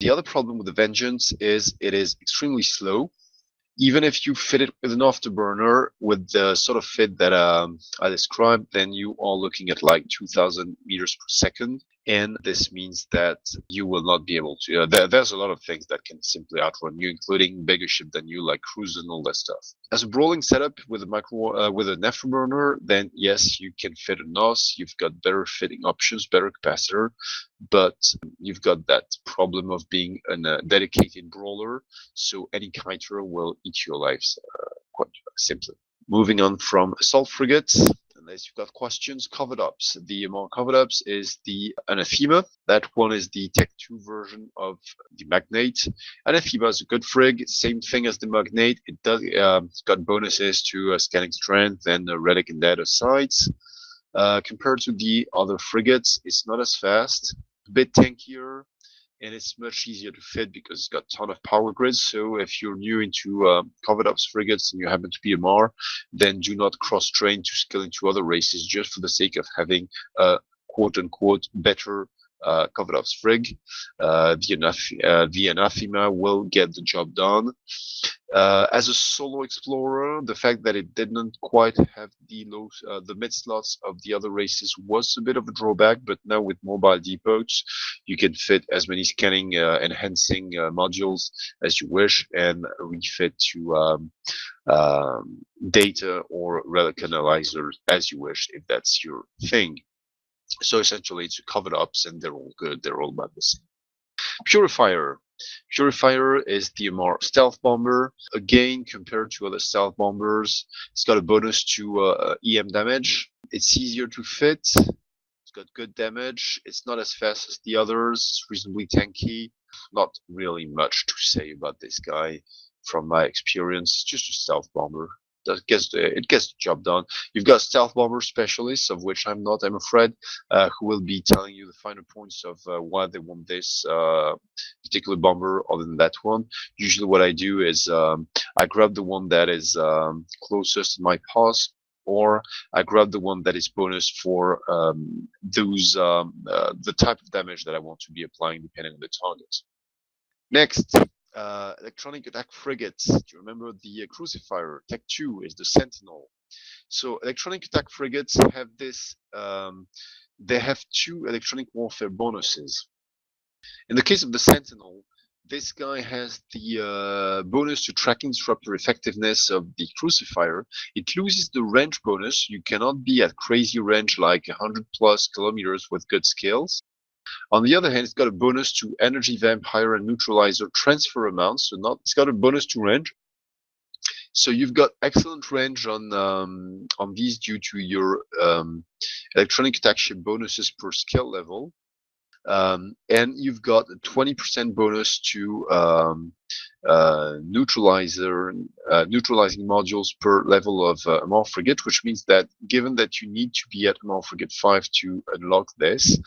The other problem with the Vengeance is it is extremely slow. Even if you fit it with an afterburner with the sort of fit that I described, then you are looking at like 2000 meters per second. And this means that you will not be able to. There's a lot of things that can simply outrun you, including bigger ship than you, like cruisers and all that stuff. As a brawling setup with with an afterburner, then yes, you can fit a NOS. You've got better fitting options, better capacitor, but you've got that problem of being a dedicated brawler. So any kiter will eat your lives quite simply. Moving on from assault frigates. Unless you've got questions, covered ups. The Amarr covered ups is the Anathema. That one is the Tech 2 version of the Magnate. Anathema is a good frig, same thing as the Magnate. It's got bonuses to scanning strength and Heretic and data sights. Compared to the other frigates, it's not as fast, a bit tankier, and it's much easier to fit because it's got a ton of power grids. So if you're new into covered ups frigates and you happen to be Amarr, then do not cross train to skill into other races just for the sake of having a quote unquote better covered ups frig. The Anathema will get the job done. As a solo explorer, the fact that it didn't quite have the mid slots of the other races was a bit of a drawback, but now with mobile depots, you can fit as many scanning enhancing modules as you wish and refit to data or relic analyzers as you wish if that's your thing. So essentially, it's covered ups, and they're all good. They're all about the same. Purifier. Purifier is the Amarr stealth bomber. Again, compared to other stealth bombers, it's got a bonus to EM damage. It's easier to fit. It's got good damage. It's not as fast as the others. It's reasonably tanky. Not really much to say about this guy from my experience. Just a stealth bomber. It gets the job done. You've got stealth bomber specialists, of which I'm not, I'm afraid, who will be telling you the finer points of why they want this particular bomber other than that one. Usually what I do is I grab the one that is closest to my pass, or I grab the one that is bonus for the type of damage that I want to be applying depending on the target. Next, electronic attack frigates. Do you remember the Crucifier? Tech 2 is the Sentinel. So electronic attack frigates have this. They have two electronic warfare bonuses. In the case of the Sentinel, this guy has the bonus to tracking disruptor effectiveness of the Crucifier. It loses the range bonus. You cannot be at crazy range like 100 plus kilometers with good skills. On the other hand, it's got a bonus to energy vampire and neutralizer transfer amounts. So it's got a bonus to range. So you've got excellent range on these due to your electronic attack ship bonuses per skill level. And you've got a 20% bonus to neutralizing modules per level of Amarr frigate, which means that given that you need to be at Amarr frigate 5 to unlock this,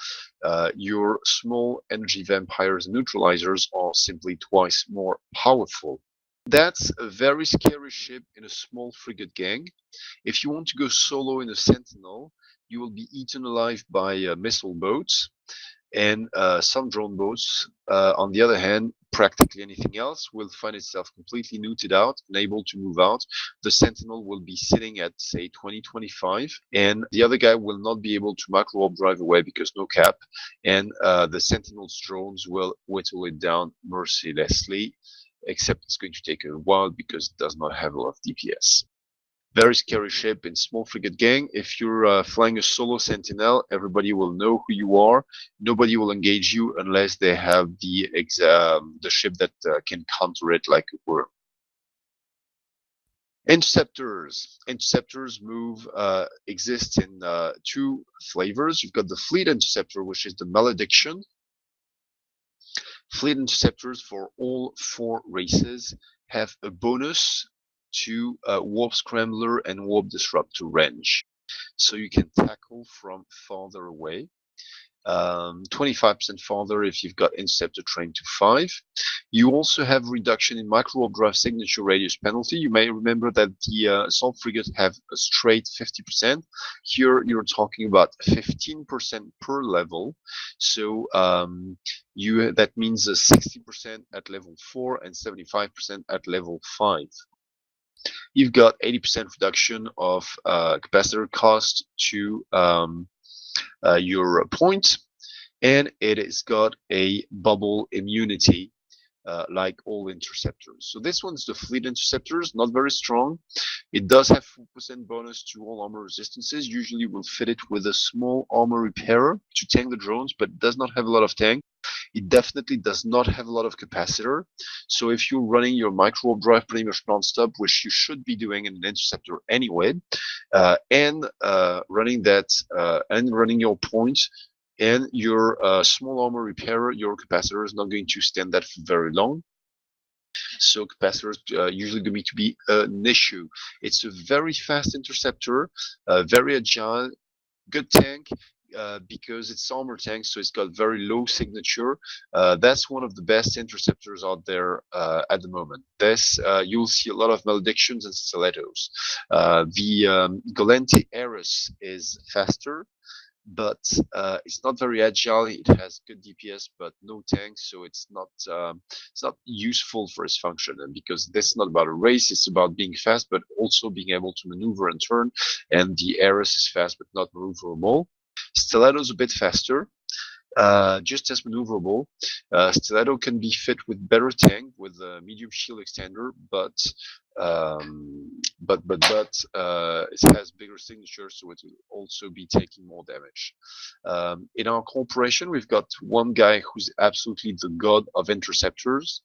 your small energy vampires and neutralizers are simply twice more powerful. That's a very scary ship in a small frigate gang. If you want to go solo in a Sentinel, you will be eaten alive by missile boats and some drone boats. On the other hand, practically anything else will find itself completely neuted out, unable to move out. The Sentinel will be sitting at, say, 20-25, and the other guy will not be able to macro warp drive away because no cap, and the Sentinel's drones will whittle it down mercilessly, except it's going to take a while because it does not have a lot of DPS. Very scary ship in small frigate gang. If you're flying a solo Sentinel, everybody will know who you are. Nobody will engage you unless they have the ship that can counter it like a worm. Interceptors. Interceptors exist in two flavors. You've got the Fleet Interceptor, which is the Malediction. Fleet Interceptors for all 4 races have a bonus to Warp Scrambler and Warp Disruptor range. So you can tackle from farther away. 25% farther if you've got Interceptor trained to 5. You also have reduction in micro drive signature radius penalty. You may remember that the assault frigates have a straight 50%. Here you're talking about 15% per level. So that means 60% at level 4 and 75% at level 5. You've got 80% reduction of capacitor cost to your point, and it has got a bubble immunity like all interceptors. So this one's the fleet interceptors, not very strong. It does have 4% bonus to all armor resistances. Usually we'll fit it with a small armor repairer to tank the drones, but it does not have a lot of tank. It definitely does not have a lot of capacitor. So if you're running your micro drive pretty much non-stop, which you should be doing in an interceptor anyway, and running that and running your point and your small armor repairer, your capacitor is not going to stand that for very long. So capacitors usually going to be an issue. It's a very fast interceptor, very agile, good tank. Because it's armor tank, so it's got very low signature. That's one of the best interceptors out there at the moment. You'll see a lot of maledictions and stilettos. The Galente Eris is faster, but it's not very agile. It has good DPS, but no tank, so it's not useful for its function. And because this is not about a race, it's about being fast, but also being able to maneuver and turn. And the Eris is fast, but not maneuverable. Stiletto's a bit faster, just as maneuverable. Stiletto can be fit with better tank with a medium shield extender, but it has bigger signature, so it will also be taking more damage. In our corporation, we've got one guy who's absolutely the god of interceptors,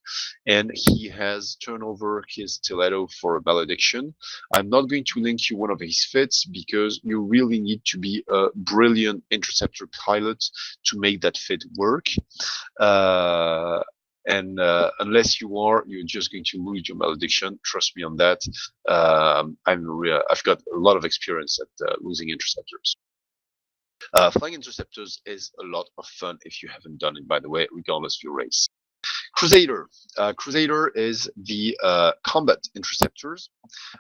and he has turned over his stiletto for a malediction. I'm not going to link you one of his fits because you really need to be a brilliant interceptor pilot to make that fit work. And unless you are, you're just going to lose your malediction. Trust me on that. I've got a lot of experience at losing interceptors. Flying interceptors is a lot of fun if you haven't done it, by the way, regardless of your race. Crusader. Crusader is the combat interceptors,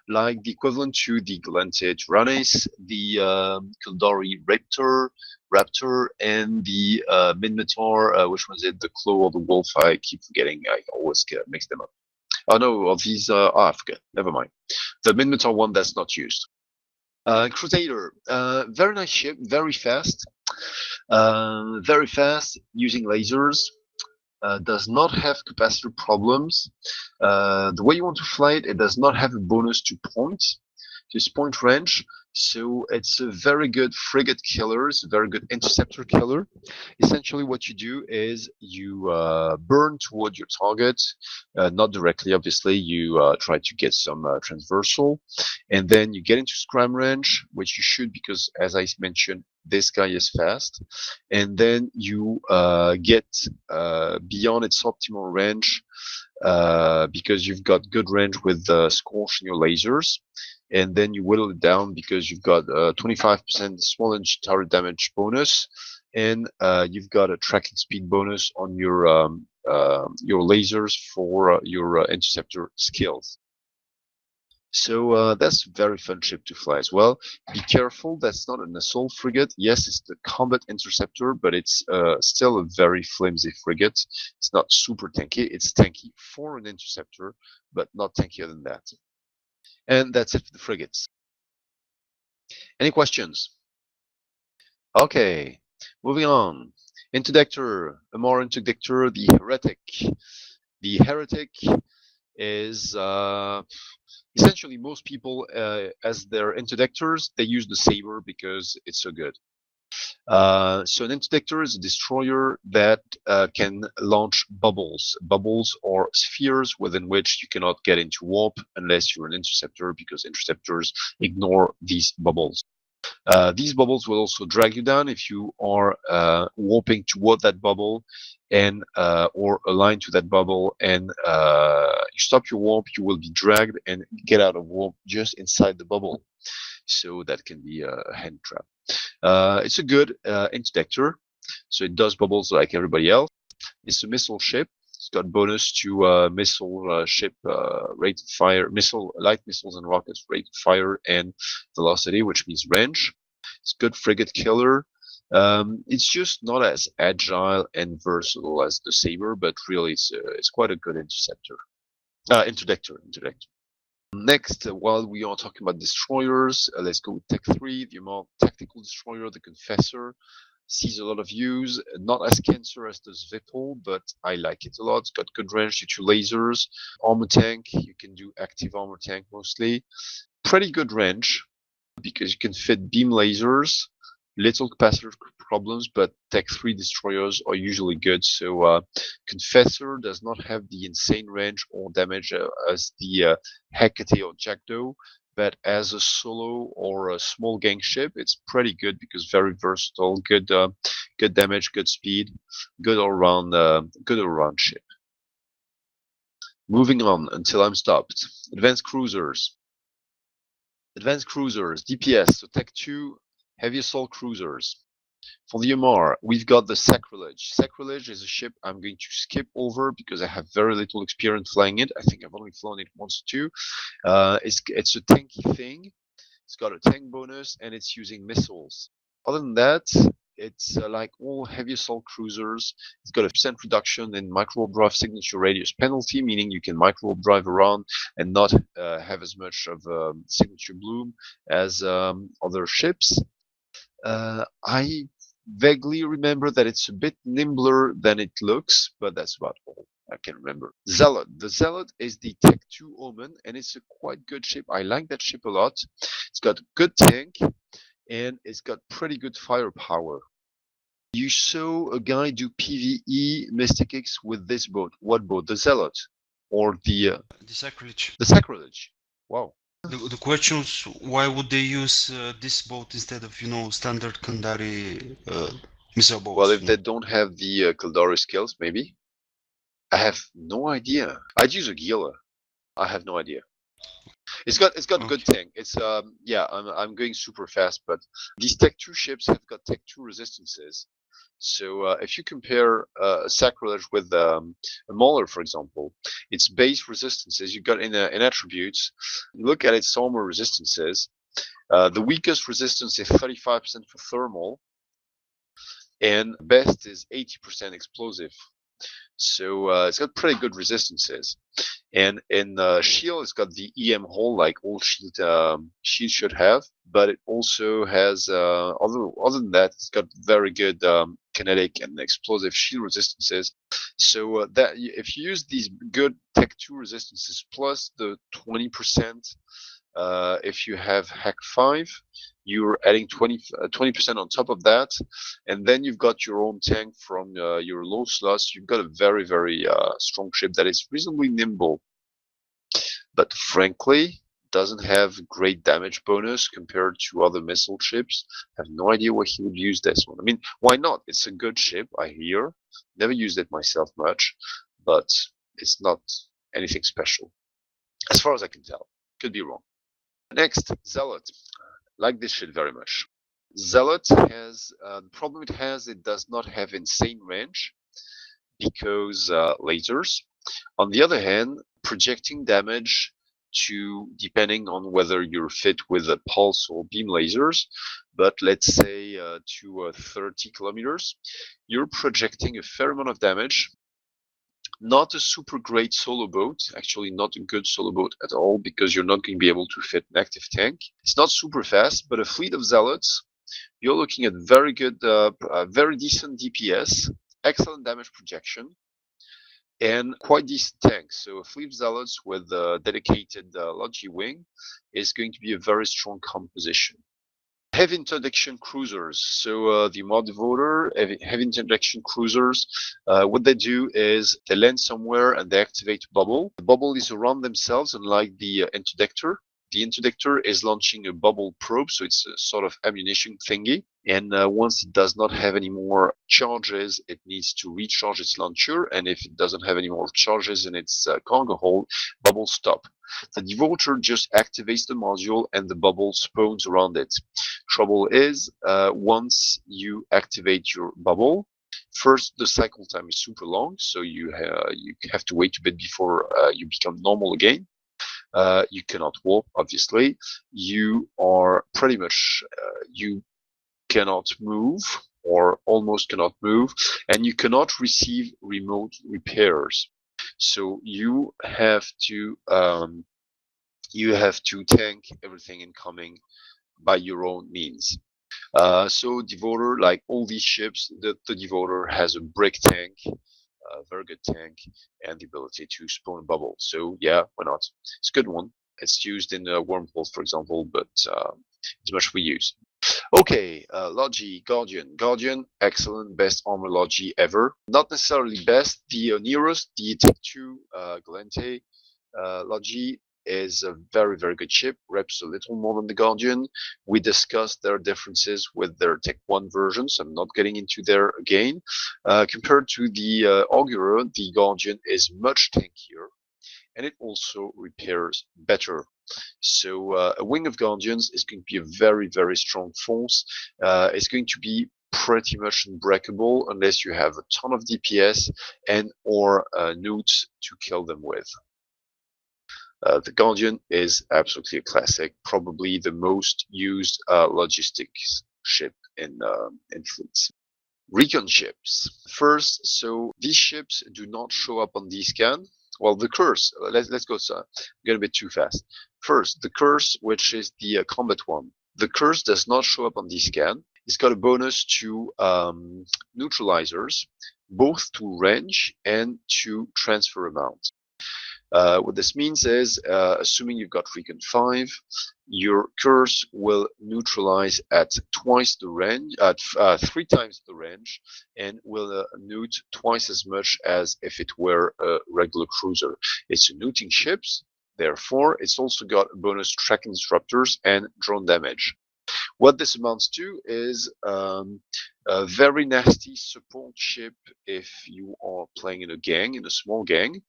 like the equivalent to the Galente Tyrannis, the Kaldorei Raptor, and the Minotaur, which was it? The Claw or the Wolf? I keep forgetting. I always mix them up. Oh no, of these, I forget. Never mind. The Minotaur one that's not used. Crusader, very nice ship, very fast, using lasers. Does not have capacitor problems. The way you want to fly it, it does not have a bonus to point range. So it's a very good frigate killer. It's a very good interceptor killer. Essentially, what you do is you burn toward your target, not directly, obviously. You try to get some transversal, and then you get into scram range, which you should, because as I mentioned, this guy is fast, and then you get beyond its optimal range because you've got good range with Scorch and your lasers, and then you whittle it down because you've got 25% small energy turret damage bonus, and you've got a tracking speed bonus on your lasers for your interceptor skills. So that's a very fun ship to fly as well. Be careful, that's not an assault frigate. Yes, it's the combat interceptor, but it's still a very flimsy frigate. It's not super tanky. It's tanky for an interceptor, but not tankier than that. And that's it for the frigates. Any questions? Okay, moving on. Interdictor, Amarr Interdictor, the Heretic. The Heretic is essentially most people, as their interdictors, they use the saber because it's so good. So an interdictor is a destroyer that can launch bubbles. Bubbles are spheres within which you cannot get into warp unless you're an interceptor, because interceptors ignore these bubbles. These bubbles will also drag you down if you are warping toward that bubble and or aligned to that bubble, and you stop your warp, you will be dragged and get out of warp just inside the bubble. So that can be a hand trap. It's a good interdictor. so it does bubbles like everybody else. It's a missile ship. It's got bonus to missile ship rate of fire, light missiles and rockets rate of fire and velocity, which means range. It's good frigate killer. It's just not as agile and versatile as the Saber, but really it's quite a good interdictor. Next, while we are talking about destroyers, let's go with Tech 3, the Amarr tactical destroyer, the Confessor. Sees a lot of use, not as cancer as the Zwipol, but I like it a lot. It's got good range due to lasers. Armor tank, you can do active armor tank mostly. Pretty good range, because you can fit beam lasers. Little capacitor problems, but Tech 3 destroyers are usually good. So Confessor does not have the insane range or damage as the Hecate or Jackdaw, but as a solo or a small gang ship, it's pretty good because very versatile, good damage, good speed, good all around ship. Moving on until I'm stopped. Advanced cruisers, DPS, so Tech 2. Heavy assault cruisers. For the Amarr, we've got the Sacrilege. Sacrilege is a ship I'm going to skip over because I have very little experience flying it. I think I've only flown it once or two. It's a tanky thing. It's got a tank bonus and it's using missiles. Other than that, it's like all heavy assault cruisers. It's got a % reduction in micro drive signature radius penalty, meaning you can micro drive around and not have as much of a signature bloom as other ships. I vaguely remember that it's a bit nimbler than it looks, but that's about all I can remember. Zealot. The Zealot is the Tech 2 Omen, and it's a quite good ship. I like that ship a lot. It's got a good tank, and it's got pretty good firepower. You saw a guy do PvE Mystic X with this boat. What boat? The Zealot? Or the Sacrilege. The Sacrilege. Wow. The question is, why would they use this boat instead of, standard Kaldorei missile boats? Well, if they don't have the Kaldorei skills, maybe. I have no idea. I'd use a Gila. I have no idea. It's got okay. Good tank. It's yeah, I'm going super fast, but these Tech 2 ships have got Tech 2 resistances. So if you compare Sacrilege with a Mauler, for example, its base resistances you got in attributes. Look at its armor resistances. The weakest resistance is 35% for thermal, and best is 80% explosive. So it's got pretty good resistances. And in shield, it's got the EM hole like all shield should have, but it also has other than that, it's got very good kinetic and explosive shield resistances. So that if you use these good Tech 2 resistances plus the 20%, if you have Hack 5, you're adding 20% on top of that, and then you've got your own tank from your low slots. You've got a very, very strong ship that is reasonably nimble, but frankly doesn't have great damage bonus compared to other missile ships. I have no idea why he would use this one. I mean, why not? It's a good ship, I hear. Never used it myself much, but it's not anything special, as far as I can tell. Could be wrong. Next, Zealot. Like this shit very much. Zealot has the problem it has. It does not have insane range because lasers. On the other hand, projecting damage to depending on whether you're fit with a pulse or beam lasers, but let's say to 30 kilometers, you're projecting a fair amount of damage. Not a super great solo boat, actually not a good solo boat at all, because you're not going to be able to fit an active tank. It's not super fast, but a fleet of Zealots, you're looking at very good, very decent DPS, excellent damage projection, and quite decent tanks. So a fleet of Zealots with a dedicated Logi wing is going to be a very strong composition. Heavy interdiction cruisers. So the Amarr Devoter, heavy interdiction cruisers, what they do is they land somewhere and they activate a bubble. The bubble is around themselves, unlike the interdictor. The interdictor is launching a bubble probe, so it's a sort of ammunition thingy. and once it does not have any more charges, it needs to recharge its launcher, and if it doesn't have any more charges in its cargo hold, bubbles stop. The devoter just activates the module and the bubble spawns around it. Trouble is, once you activate your bubble, first the cycle time is super long, so you have to wait a bit before you become normal again. You cannot warp, obviously. You are pretty much you cannot move or almost cannot move, and you cannot receive remote repairs. So you have to tank everything incoming by your own means. So Devoter, like all these ships, the Devoter has a brick tank, a very good tank, and the ability to spawn a bubble. So yeah, why not? It's a good one. It's used in wormholes, for example, but it's much we use. Okay, Logi, Guardian. Guardian, excellent, best armor Logi ever. Not necessarily best, the nearest, the Tech 2 Galente Logi is a very, very good ship, reps a little more than the Guardian. We discussed their differences with their Tech 1 versions. I'm not getting into there again. Compared to the Augurer, the Guardian is much tankier, and it also repairs better. So a wing of Guardians is going to be a very, very strong force. It's going to be pretty much unbreakable unless you have a ton of DPS and or newts to kill them with. The Guardian is absolutely a classic, probably the most used logistics ship in fleets. Recon ships. First, so these ships do not show up on D-scan. Well, the curse. Let's go. Get a bit too fast. First, the curse, which is the combat one. The curse does not show up on D-scan. It's got a bonus to neutralizers, both to range and to transfer amount. What this means is, assuming you've got Recon 5, your curse will neutralize at twice the range, at 3 times the range, and will neut twice as much as if it were a regular cruiser. It's a neuting ships, therefore it's also got a bonus tracking disruptors and drone damage. What this amounts to is a very nasty support ship if you are playing in a gang, in a small gang.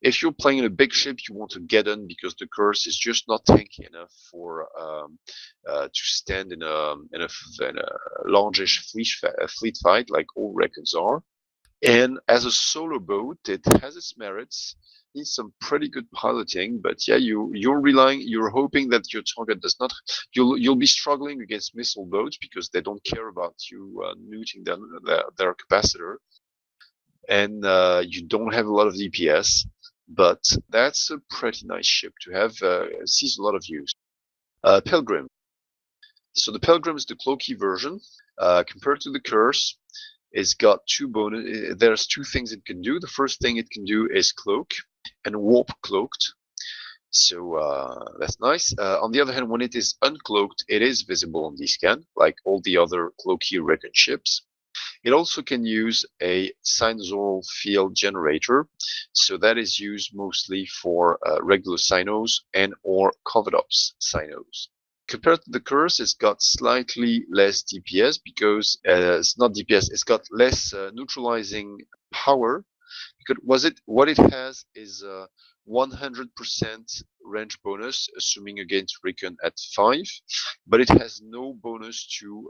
If you're playing in a big ship, you want to get in because the curse is just not tanky enough for to stand in a largish fleet fight like all records are. And as a solo boat, it has its merits. Needs some pretty good piloting, but yeah, you're hoping that your target does not. You'll be struggling against missile boats because they don't care about you neuting their capacitor, and you don't have a lot of DPS. But that's a pretty nice ship to have. It sees a lot of use. Pilgrim. So the Pilgrim is the cloaky version. Compared to the Curse, it's got two bonus. There's two things it can do. The first thing it can do is cloak and warp cloaked. So that's nice. On the other hand, when it is uncloaked, it is visible on D-scan, like all the other cloaky Recon ships. It also can use a Sinosaural field generator, so that is used mostly for regular Sinos and or covered ops Sinos. Compared to the Curse, it's got slightly less DPS because it's not DPS, it's got less neutralizing power. Because what it has is 100% range bonus, assuming against Recon at 5, but it has no bonus to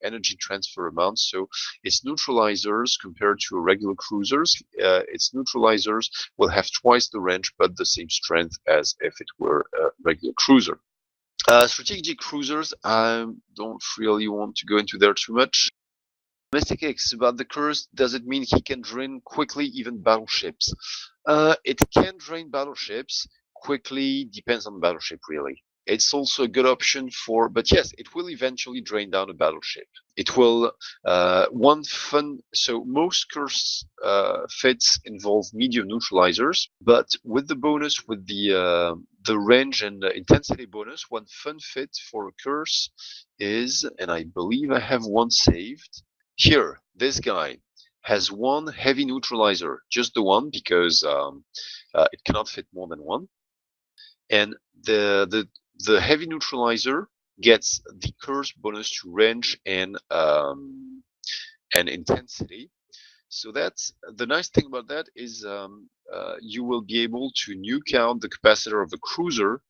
energy transfer amount. So its neutralizers, compared to regular cruisers, its neutralizers will have twice the range, but the same strength as if it were a regular cruiser. Strategic cruisers, I don't really want to go into there too much. Mystic X, about the curse, does it mean he can drain quickly even battleships? It can drain battleships quickly, depends on the battleship really. It's also a good option for, but yes, it will eventually drain down a battleship. It will, so most curse fits involve medium neutralizers, but with the bonus, with the range and the intensity bonus, one fun fit for a curse is, and I believe I have one saved, here, this guy has one heavy neutralizer, just the one, because it cannot fit more than one. And the heavy neutralizer gets the curse bonus to range and intensity. So that's the nice thing about that is you will be able to nuke out the capacitor of a cruiser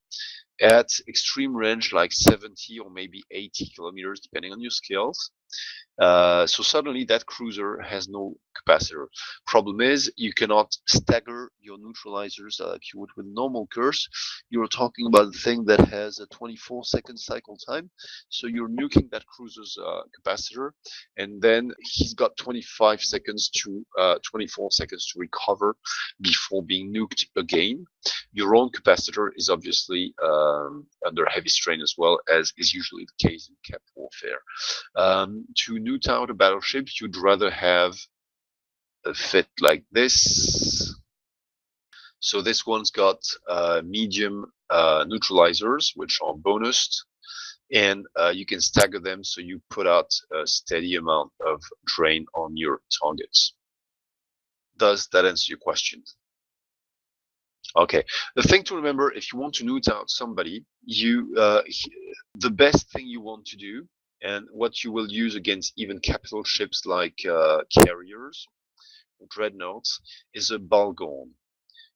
at extreme range, like 70 or maybe 80 kilometers, depending on your skills. So suddenly that cruiser has no capacitor. Problem is, you cannot stagger your neutralizers like you would with normal curse. You're talking about a thing that has a 24-second cycle time. So you're nuking that cruiser's capacitor, and then he's got 24 seconds to recover before being nuked again. Your own capacitor is obviously under heavy strain as well, as is usually the case in cap warfare. To nuke out a battleship, you'd rather have a fit like this. So this one's got medium neutralizers, which are bonused, and you can stagger them so you put out a steady amount of drain on your targets. Does that answer your question? Okay. The thing to remember, if you want to nuke out somebody, the best thing you want to do, and what you will use against even capital ships like carriers or dreadnoughts, is a Balgon,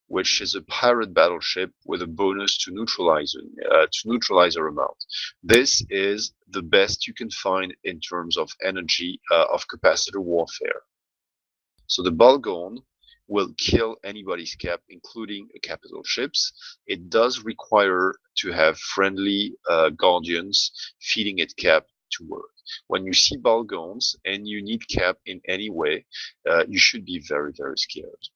which is a pirate battleship with a bonus to neutralizer amount. This is the best you can find in terms of energy of capacitor warfare. So the Balgon will kill anybody's cap, including capital ships. It does require to have friendly guardians feeding it cap to work. When you see Balgons and you need cap in any way, you should be very, very scared.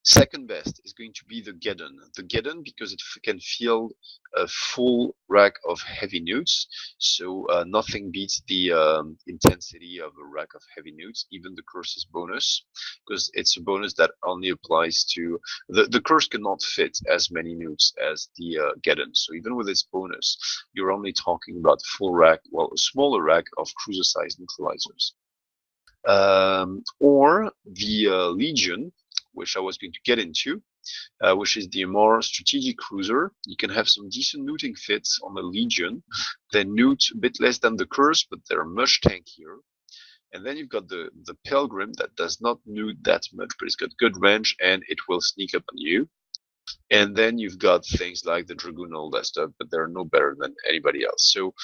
Second best is going to be the Geddon. The Geddon, because it can field a full rack of heavy nukes, so nothing beats the intensity of a rack of heavy nukes, even the curse's bonus, because it's a bonus that only applies to the curse cannot fit as many nukes as the Geddon. So even with its bonus, you're only talking about full rack, well, a smaller rack of cruiser-sized neutralizers. Or the Legion, which I was going to get into, which is the Amarr strategic cruiser. You can have some decent looting fits on the Legion. They loot a bit less than the curse, but they're much tankier. And then you've got the Pilgrim that does not loot that much, but it's got good range and it will sneak up on you. And then you've got things like the Dragoon and all that stuff, but they're no better than anybody else. So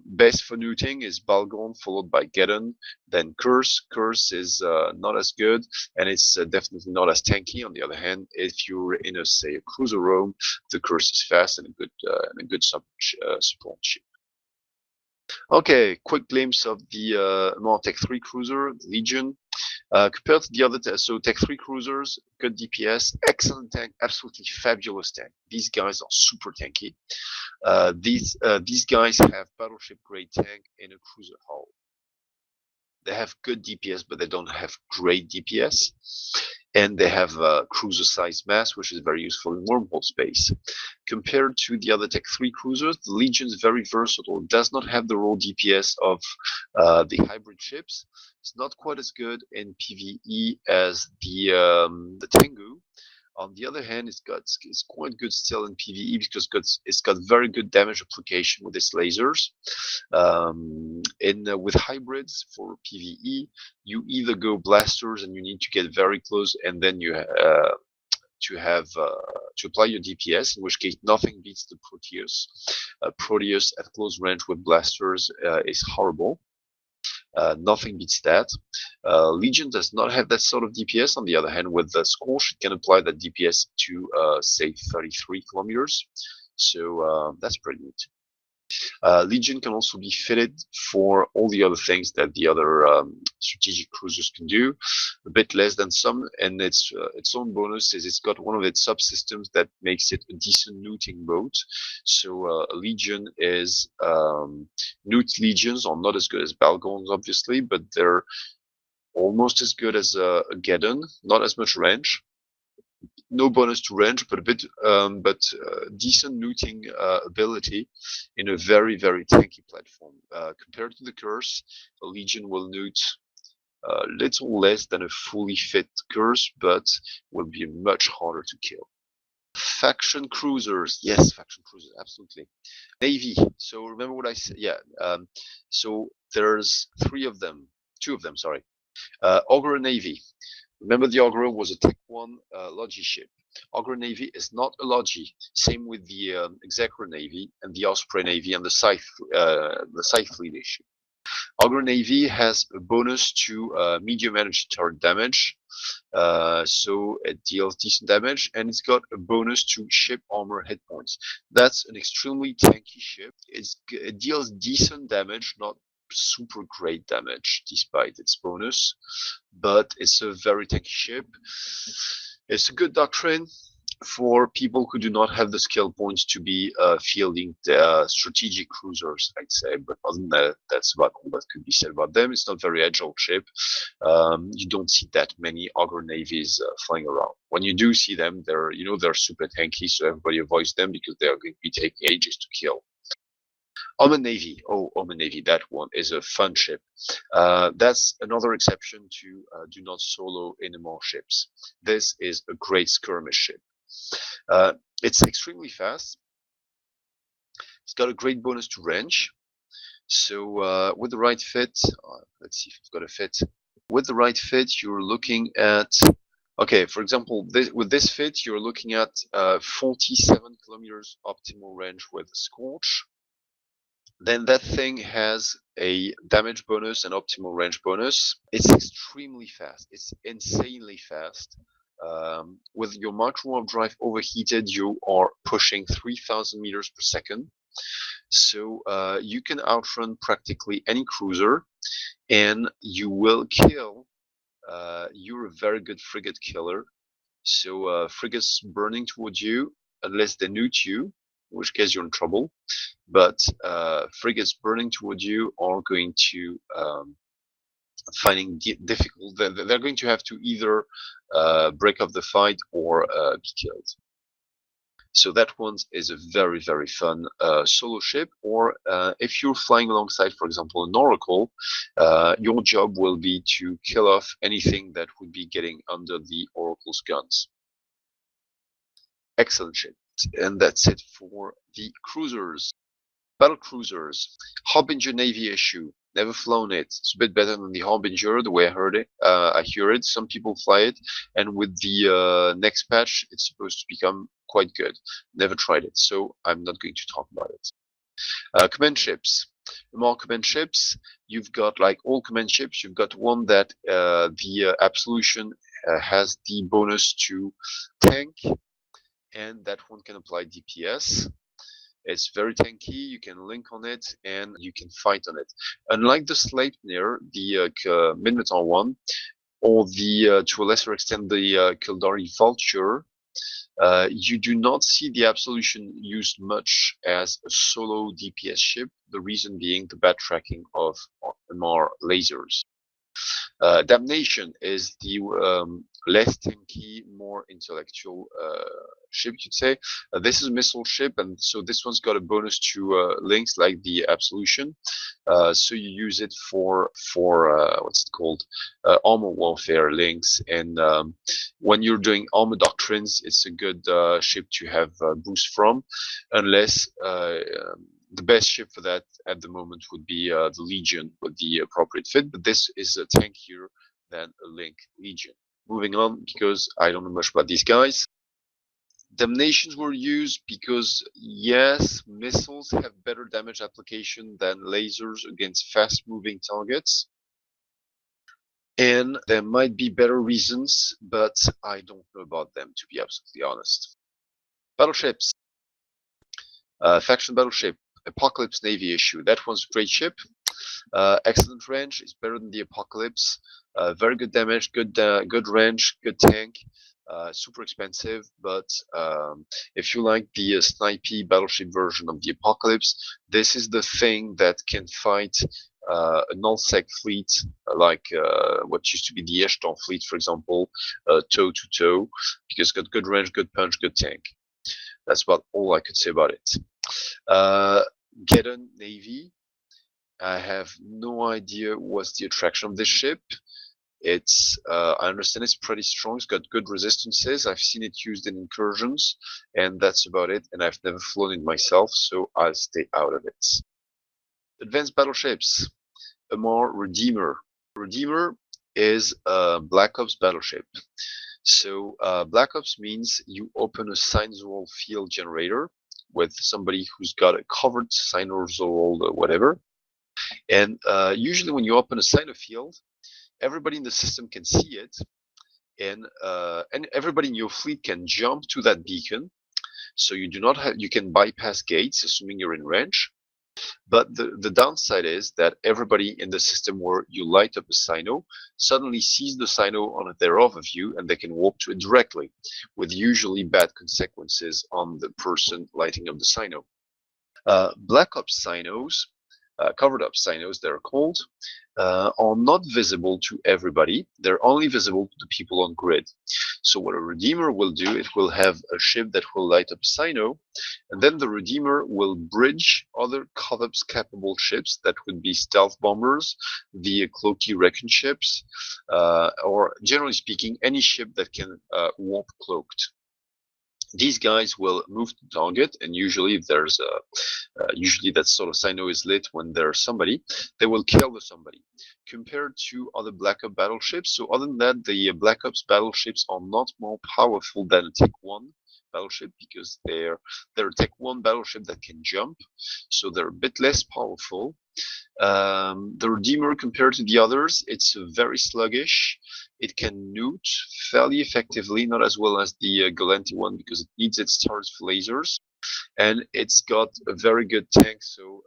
best for looting is Balgon, followed by Geddon, then Curse. Curse is not as good, and it's definitely not as tanky. On the other hand, if you're in a, say, a cruiser roam, the Curse is fast and a good support ship. Okay, quick glimpse of the Amarr Tech 3 cruiser, the Legion. Compared to the other, so Tech 3 cruisers, good DPS, excellent tank, absolutely fabulous tank. These guys are super tanky. These guys have battleship grade tank in a cruiser hull. They have good DPS, but they don't have great DPS. And they have cruiser size mass, which is very useful in wormhole space. Compared to the other Tech 3 cruisers, the Legion is very versatile. It does not have the raw DPS of the hybrid ships. It's not quite as good in PvE as the Tengu. On the other hand, it's quite good still in PvE because it's got very good damage application with its lasers. With hybrids for PvE, you either go blasters and you need to get very close, and then you to apply your DPS, in which case nothing beats the Proteus. Proteus at close range with blasters is horrible. Nothing beats that. Legion does not have that sort of DPS. On the other hand, with the Scorch, it can apply that DPS to, say, 33 kilometers. So that's pretty neat. Legion can also be fitted for all the other things that the other strategic cruisers can do, a bit less than some, and its own bonus is it's got one of its subsystems that makes it a decent looting boat. So Legion is loot legions are not as good as Balgons, obviously, but they're almost as good as a Geddon, not as much range. No bonus to range, but a bit, decent looting ability in a very, very tanky platform. Compared to the Curse, the Legion will loot a little less than a fully fit Curse, but will be much harder to kill. Faction cruisers, yes, faction cruisers, absolutely. Navy. So remember what I said? Yeah. So there's two of them. Sorry. Augur Navy. Remember the Augur was a Tech 1 Logi ship. Augur Navy is not a Logi. Same with the Executor Navy and the Osprey Navy and the Scythe Fleet issue. Augur Navy has a bonus to medium energy turret damage, so it deals decent damage, and it's got a bonus to ship armor hit points. That's an extremely tanky ship. It deals decent damage, not super great damage despite its bonus, but it's a very tanky ship. It's a good doctrine for people who do not have the skill points to be fielding the strategic cruisers, I'd say. But other than that, that's about all that could be said about them. It's not a very agile ship. You don't see that many Augur navies flying around. When you do see them, they're super tanky, so everybody avoids them because they are going to be taking ages to kill. Oman Navy. Oh, Oman Navy, that one is a fun ship. That's another exception to do not solo in Amarr ships. This is a great skirmish ship. It's extremely fast. It's got a great bonus to range. So with the right fit, let's see if it's got a fit. With the right fit, you're looking at, okay, for example, with this fit, you're looking at 47 kilometers optimal range with Scorch. Then that thing has a damage bonus and optimal range bonus. It's extremely fast. It's insanely fast. With your micro warp drive overheated, you are pushing 3,000 meters per second. So you can outrun practically any cruiser, and you will kill. You're a very good frigate killer. So frigates burning towards you, unless they nuke you, in which case you're in trouble. But frigates burning towards you are going to finding difficult. They're going to have to either break up the fight or be killed. So that one is a very, very fun solo ship. Or if you're flying alongside, for example, an Oracle, your job will be to kill off anything that would be getting under the Oracle's guns. Excellent ship. And that's it for the cruisers. Battle cruisers. Harbinger Navy issue. Never flown it. It's a bit better than the Harbinger, the way I heard it. I hear it. Some people fly it, and with the next patch, it's supposed to become quite good. Never tried it, so I'm not going to talk about it. Command ships. More command ships. You've got, like all command ships, you've got one that the Absolution has the bonus to tank, and that one can apply DPS. It's very tanky, you can link on it, and you can fight on it. Unlike the Sleipnir, the Minotaur one, or the to a lesser extent the Kaldorei Vulture, you do not see the Absolution used much as a solo DPS ship, the reason being the bad tracking of Amarr lasers. Damnation is the less tanky, more intellectual ship, you'd say. This is a missile ship, and so this one's got a bonus to links like the Absolution. So you use it for what's it called, armor warfare links, and when you're doing armor doctrines, it's a good ship to have boost from, unless the best ship for that at the moment would be the Legion with the appropriate fit, but this is a tankier than a Link Legion. Moving on, because I don't know much about these guys. Damnations were used because, yes, missiles have better damage application than lasers against fast-moving targets. And there might be better reasons, but I don't know about them, to be absolutely honest. Battleships. Faction battleship. Apocalypse Navy issue. That one's a great ship. Excellent range. It's better than the Apocalypse. Very good damage, good range, good tank. Super expensive, but if you like the snipey battleship version of the Apocalypse, this is the thing that can fight a nullsec fleet like what used to be the Eshton fleet, for example, toe to toe, because it's got good range, good punch, good tank. That's about all I could say about it. Geddon Navy. I have no idea what's the attraction of this ship. I understand it's pretty strong. It's got good resistances. I've seen it used in incursions, and that's about it. And I've never flown it myself, so I'll stay out of it. Advanced battleships. Amarr Redeemer. Redeemer is a Black Ops battleship. So Black Ops means you open a Signal field generator with somebody who's got a covered Signal or whatever. And usually when you open a Signal field, everybody in the system can see it, and everybody in your fleet can jump to that beacon. So you do not have, you can bypass gates, assuming you're in range. But the downside is that everybody in the system where you light up a Sino suddenly sees the Sino on their overview, and they can warp to it directly, with usually bad consequences on the person lighting up the Sino. Black Ops Sinos, covered up Sinos they're called, are not visible to everybody. They're only visible to the people on grid. So what a Redeemer will do, it will have a ship that will light up Sino, and then the Redeemer will bridge other COVOPS capable ships that would be stealth bombers, the cloaky recon ships, or generally speaking, any ship that can warp cloaked. These guys will move to target, and usually if there's usually that sort of Sino is lit when there's somebody, they will kill the somebody. Compared to other Black Ops battleships, so other than that, the Black Ops battleships are not more powerful than a Tech 1 battleship, because they're a Tech 1 battleship that can jump, so they're a bit less powerful. The Redeemer, compared to the others, it's very sluggish. It can newt fairly effectively, not as well as the Galenti one, because it needs its stars for lasers, and it's got a very good tank, so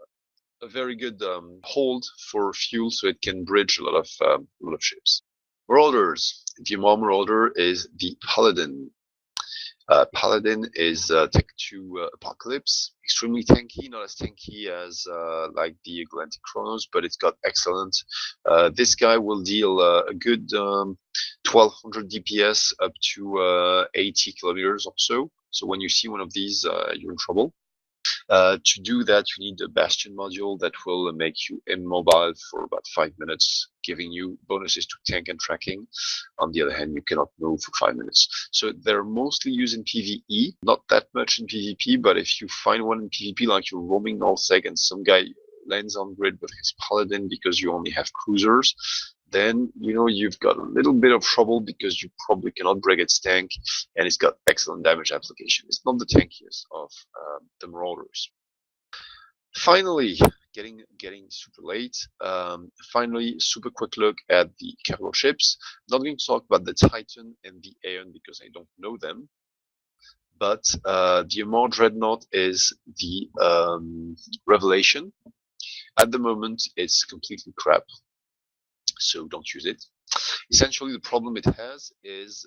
a very good hold for fuel, so it can bridge a lot of ships. Marauders. The Amarr Marauder is the Paladin. Paladin is Tech 2 Apocalypse, extremely tanky, not as tanky as like the Galactic Chronos, but it's got excellent. This guy will deal a good 1200 DPS up to 80 kilometers or so. So when you see one of these, you're in trouble. To do that, you need a Bastion module that will make you immobile for about 5 minutes, giving you bonuses to tank and tracking. On the other hand, you cannot move for 5 minutes. So they're mostly used in PvE, not that much in PvP, but if you find one in PvP, like you're roaming Nullsec and some guy lands on grid with his Paladin because you only have cruisers, then you've got a little bit of trouble, because you probably cannot break its tank, and it's got excellent damage application. It's not the tankiest of the Marauders. Finally, getting super late. Finally, super quick look at the capital ships. Not going to talk about the Titan and the Aeon because I don't know them. But the Amarr Dreadnought is the Revelation. At the moment, it's completely crap, so don't use it. Essentially, the problem it has is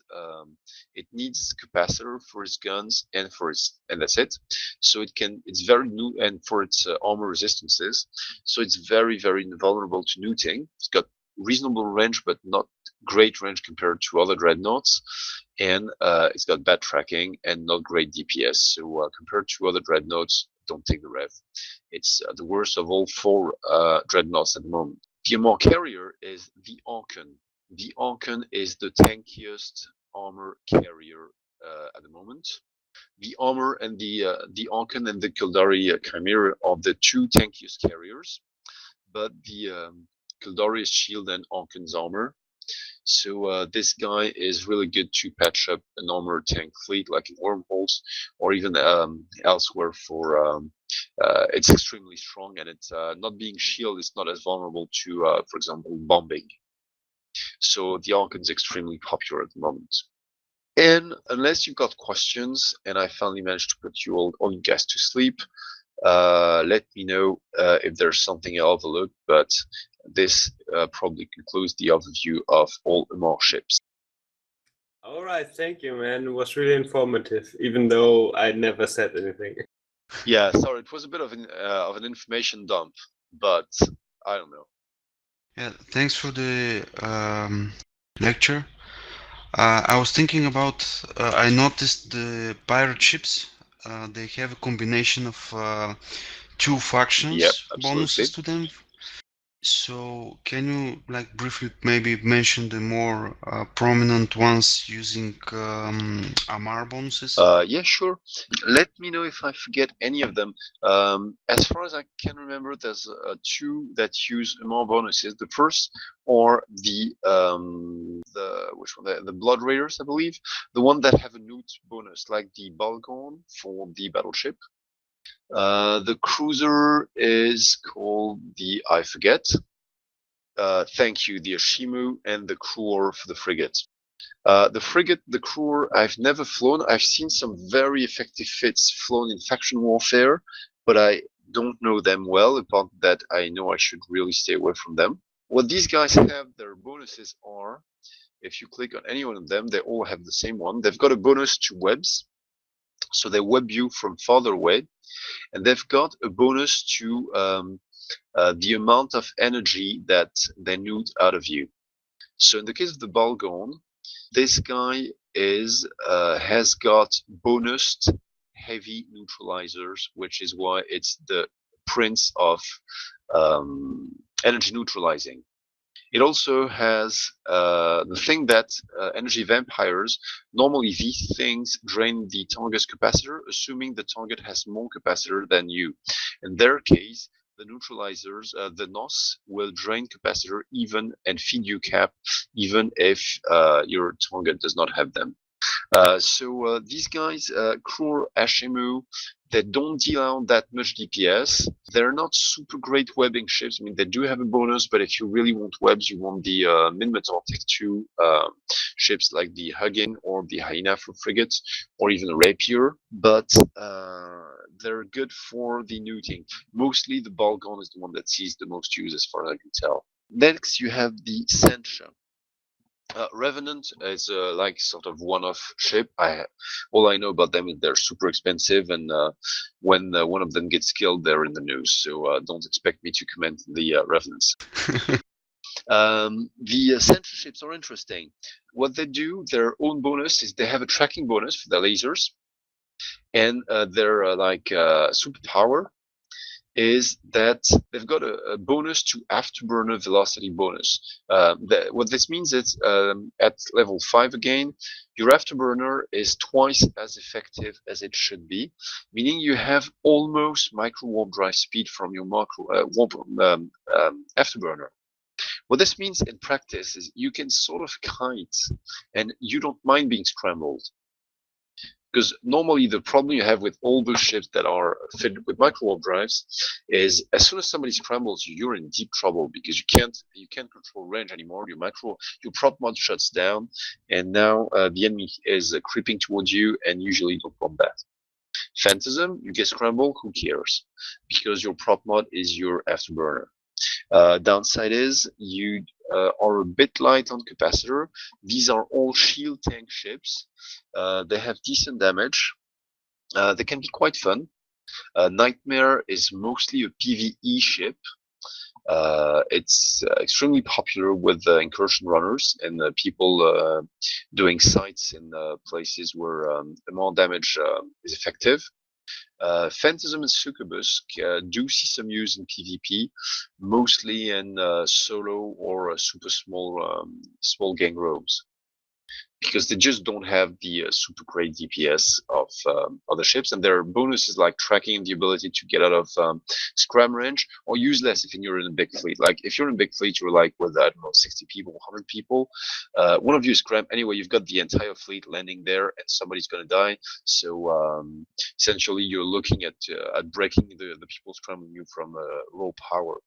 it needs capacitor for its guns and that's it. So it's very new, and for its armor resistances, so it's very vulnerable to neuting. It's got reasonable range, but not great range compared to other dreadnoughts, and it's got bad tracking and not great DPS. So compared to other dreadnoughts, don't take the rev. It's the worst of all 4 dreadnoughts at the moment. The Amarr carrier is the Archon. The Archon is the tankiest armor carrier at the moment. The armor and the Archon and the Kaldorei Chimera are the 2 tankiest carriers, but the Kaldorei is shield and Archon's armor. So this guy is really good to patch up an armor tank fleet, like in Wormholes, or even elsewhere. For it's extremely strong, and it's not being shield is not as vulnerable to, for example, bombing. So the Archon is extremely popular at the moment. And unless you've got questions, and I finally managed to put you all you guys to sleep, let me know if there's something I overlooked, but this probably concludes the overview of all Amarr ships. All right, thank you, man. It was really informative, even though I never said anything. Yeah, sorry, it was a bit of an information dump, but I don't know. Yeah, thanks for the lecture. I was thinking about, I noticed the pirate ships, they have a combination of 2 factions Yep, bonuses to them. So can you like briefly maybe mention the more prominent ones using Amarr bonuses? Yeah, sure. Let me know if I forget any of them. As far as I can remember, there's two that use more bonuses. The first are which one? The Blood Raiders, I believe. The one that have a loot bonus, like the Balgon for the battleship. The cruiser is called the I forget. Thank you, the Ashimu, and the Cruor for the frigate. The frigate, the Cruor, I've never flown. I've seen some very effective fits flown in faction warfare, but I don't know them well. Apart that, I know I should really stay away from them. What these guys have, their bonuses are, if you click on any one of them, they all have the same one. They've got a bonus to webs, so they web you from farther away, and they've got a bonus to the amount of energy that they nude out of you. So in the case of the Balgon, this guy has got bonused heavy neutralizers, which is why it's the prince of energy neutralizing. It also has the thing that energy vampires, normally these things drain the target's capacitor, assuming the target has more capacitor than you. In their case, the neutralizers, the NOS, will drain capacitor even and feed you cap, even if your target does not have them. So these guys, Krur, Ashimu, they don't deal out that much DPS. They're not super great webbing ships. I mean, they do have a bonus, but if you really want webs, you want the Min-Metal Tech 2 ships like the Hugin or the Hyena for frigates, or even a Rapier. But they're good for the neuting. Mostly the Balgon is the one that sees the most use as far as I can tell. Next, you have the Sencha. Revenant is like sort of one-off ship. All I know about them is they're super expensive, and when one of them gets killed, they're in the news. So don't expect me to comment the Revenants. The Sentinel ships are interesting. What they do, their own bonus is they have a tracking bonus for their lasers, and their like superpower is that they've got a bonus to afterburner velocity bonus. What this means is at level 5 again, your afterburner is twice as effective as it should be, meaning you have almost micro warp drive speed from your afterburner. What this means in practice is you can sort of kite and you don't mind being scrambled. Because normally the problem you have with all those ships that are fitted with micro warp drives is as soon as somebody scrambles you, you're in deep trouble because you can't control range anymore. Your prop mod shuts down, and now the enemy is creeping towards you, and usually you don't combat. Phantasm, you get scrambled, who cares? Because your prop mod is your afterburner. Downside is you are a bit light on capacitor. These are all shield tank ships. They have decent damage. They can be quite fun. Nightmare is mostly a PvE ship. It's extremely popular with incursion runners and people doing sites in places where more damage is effective. Phantasm and Succubus do see some use in PvP, mostly in solo or super small gang rogues, because they just don't have the super great DPS of other ships, and their bonuses like tracking and the ability to get out of scram range are useless if you're in a big fleet. Like if you're in a big fleet, you're like with I don't know 60 people, 100 people. One of you is scram anyway. You've got the entire fleet landing there, and somebody's gonna die. So essentially, you're looking at breaking the people scrambling you from raw power.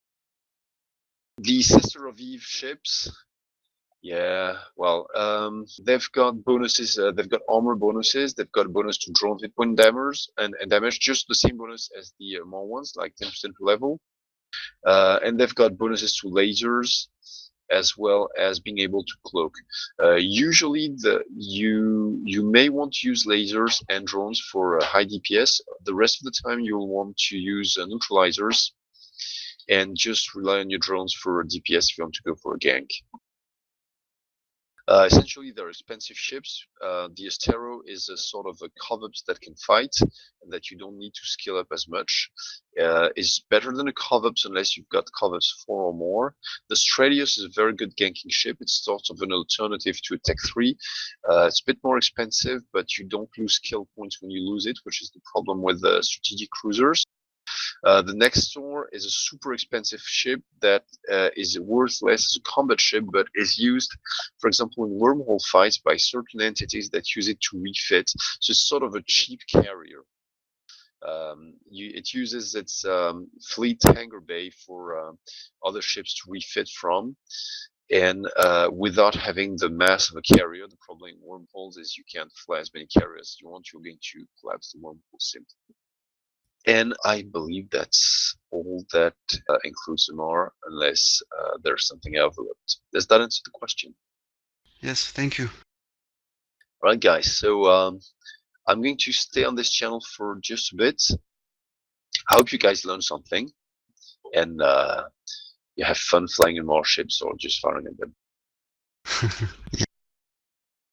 The Sister of Eve ships. Yeah, well, they've got bonuses. They've got armor bonuses. They've got a bonus to drone hit point damage and damage, just the same bonus as the more ones, like 10% per level. And they've got bonuses to lasers, as well as being able to cloak. Usually, you may want to use lasers and drones for high DPS. The rest of the time, you'll want to use neutralizers and just rely on your drones for DPS if you want to go for a gank. Essentially, they're expensive ships. The Astero is a sort of a Covops that can fight and that you don't need to skill up as much. Is better than a Covops unless you've got Covops 4 or more. The Stradius is a very good ganking ship. It's sort of an alternative to a Tech 3. It's a bit more expensive, but you don't lose skill points when you lose it, which is the problem with the strategic cruisers. The Nextor is a super expensive ship that is worthless as a combat ship, but is used, for example, in wormhole fights by certain entities that use it to refit. So it's sort of a cheap carrier. It uses its fleet hangar bay for other ships to refit from. And without having the mass of a carrier, the problem in wormholes is you can't fly as many carriers as you want. You're going to collapse the wormhole simply. And I believe that's all that includes Amarr, unless there's something I overlooked. Does that answer the question? Yes, thank you. All right, guys. So I'm going to stay on this channel for just a bit. I hope you guys learned something, and you have fun flying Amarr ships or just firing at them. Yeah.